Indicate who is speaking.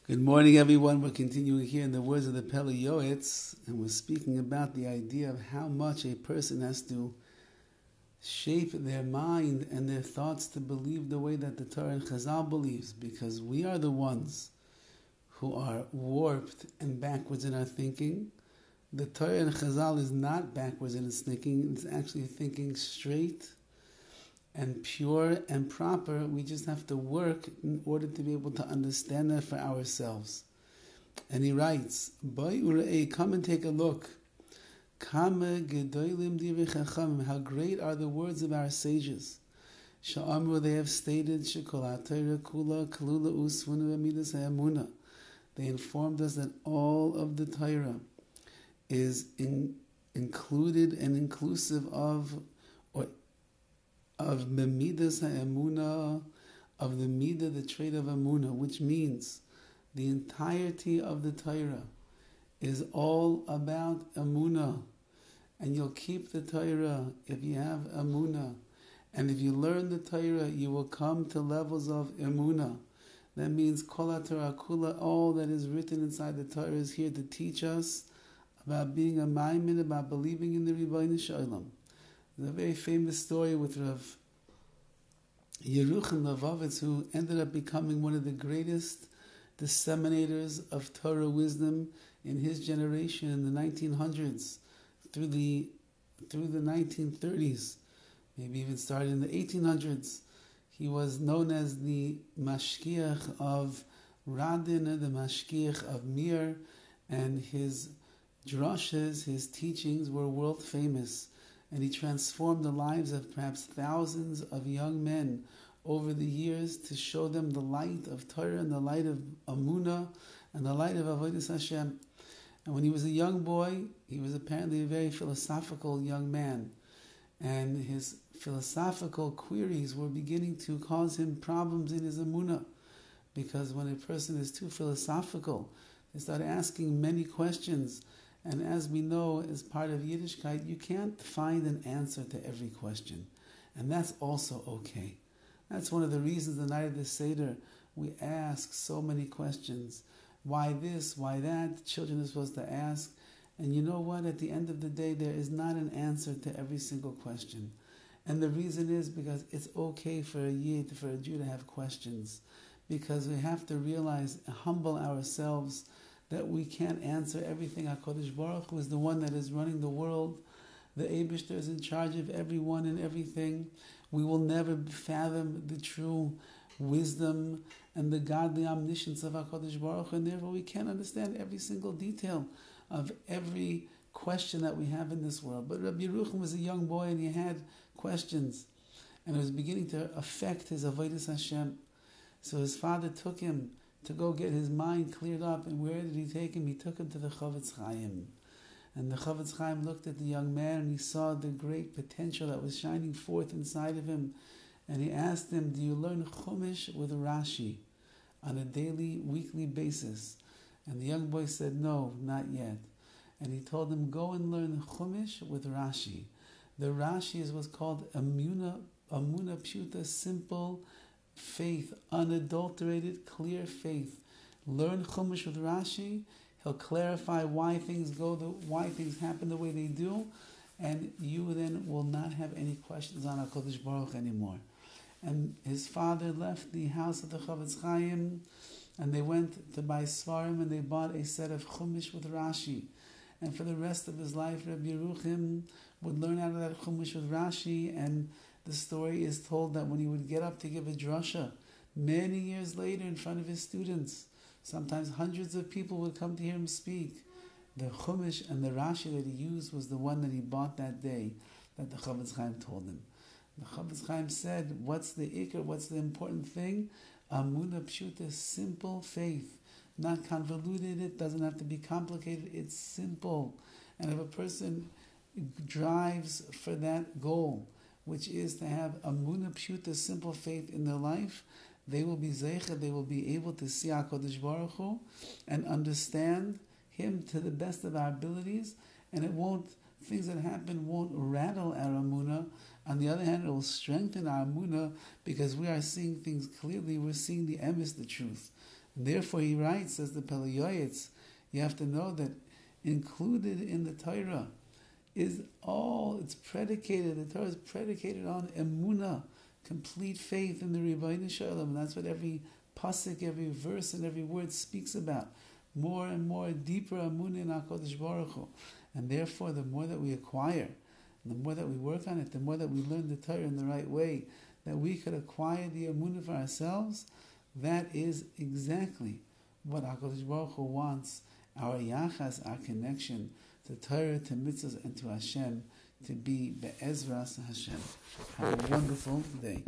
Speaker 1: Good morning, everyone. We're continuing here in the words of the PELE YOETZ, and we're speaking about the idea of how much a person has to shape their mind and their thoughts to believe the way that the Torah and Chazal believes, because we are the ones who are warped and backwards in our thinking. The Torah and Chazal is not backwards in its thinking. It's actually thinking straight and pure and proper. We just have to work in order to be able to understand that for ourselves. And he writes, come and take a look. How great are the words of our sages. They have stated, they informed us that all of the Torah is included and inclusive of the midas Emunah, of the midah, the trait of Emunah, which means the entirety of the Torah is all about Emunah. And you'll keep the Torah if you have Emunah. And if you learn the Torah, you will come to levels of Emunah. That means Kol Torah Kula, all that is written inside the Torah is here to teach us about being a maimin, about believing in the Rebbeinu Shalom. There's a very famous story with Rav Horowitz, who ended up becoming one of the greatest disseminators of Torah wisdom in his generation in the 1900s through the 1930s, maybe even started in the 1800s. He was known as the Mashkiach of Radin, the Mashkiach of Mir, and his drushes, his teachings were world famous. And he transformed the lives of perhaps thousands of young men over the years to show them the light of Torah and the light of Emunah and the light of Avodas Hashem. And when he was a young boy, he was apparently a very philosophical young man. And his philosophical queries were beginning to cause him problems in his Emunah. Because when a person is too philosophical, they start asking many questions. And as we know, as part of Yiddishkeit, you can't find an answer to every question. And that's also okay. That's one of the reasons the night of the Seder, we ask so many questions. Why this? Why that? Children are supposed to ask. And you know what? At the end of the day, there is not an answer to every single question. And the reason is because it's okay for a Yid, for a Jew to have questions. Because we have to realize, humble ourselves, that we can't answer everything. HaKadosh Baruch Hu is the one that is running the world. The Eibishter is in charge of everyone and everything. We will never fathom the true wisdom and the godly omniscience of HaKadosh Baruch Hu, and therefore we can't understand every single detail of every question that we have in this world. But Rabbi Yerucham was a young boy and he had questions, and it was beginning to affect his Avodas Hashem. So his father took him to go get his mind cleared up. And where did he take him? He took him to the Chaim. And the Chaim looked at the young man and he saw the great potential that was shining forth inside of him. And he asked him, do you learn Chumash with Rashi on a daily, weekly basis? And the young boy said, no, not yet. And he told him, go and learn Chumash with Rashi. The Rashi is what's called Emunah Pshuta, simple faith, unadulterated, clear faith. Learn Chumash with Rashi. He'll clarify why things why things happen the way they do, and you then will not have any questions on HaKadosh Baruch Hu anymore. And his father left the house of the Chaim, and they went to buy Svarim, and they bought a set of Chumash with Rashi. And for the rest of his life, Rabbi Yerucham would learn out of that Chumash with Rashi, and the story is told that when he would get up to give a drasha, many years later in front of his students, sometimes hundreds of people would come to hear him speak. The Chumash and the Rashi that he used was the one that he bought that day that the Chofetz Chaim told him. The Chofetz Chaim said, what's the ikar, what's the important thing? Emunah Pshuta, simple faith. Not convoluted, it doesn't have to be complicated, it's simple. And if a person drives for that goal, which is to have Emunah Pshuta, simple faith in their life, they will be zeicha, they will be able to see HaKadosh Baruch Hu and understand Him to the best of our abilities, and things that happen won't rattle our Emunah. On the other hand, it will strengthen our Emunah because we are seeing things clearly, we're seeing the emes, the truth. And therefore he writes, as the PELE YOETZ, you have to know that included in the Torah is all, it's predicated, the Torah is predicated on Emunah, complete faith in the Rebbeinu Shalom, and that's what every pasuk, every verse, and every word speaks about. More and more, deeper Emunah in HaKadosh Baruch Hu. And therefore, the more that we acquire, and the more that we work on it, the more that we learn the Torah in the right way, that we could acquire the Emunah for ourselves, that is exactly what HaKadosh Baruch Hu wants, our yachas, our connection to Torah, to mitzvahs, and to Hashem, to be be'ezras Hashem. Have a wonderful day.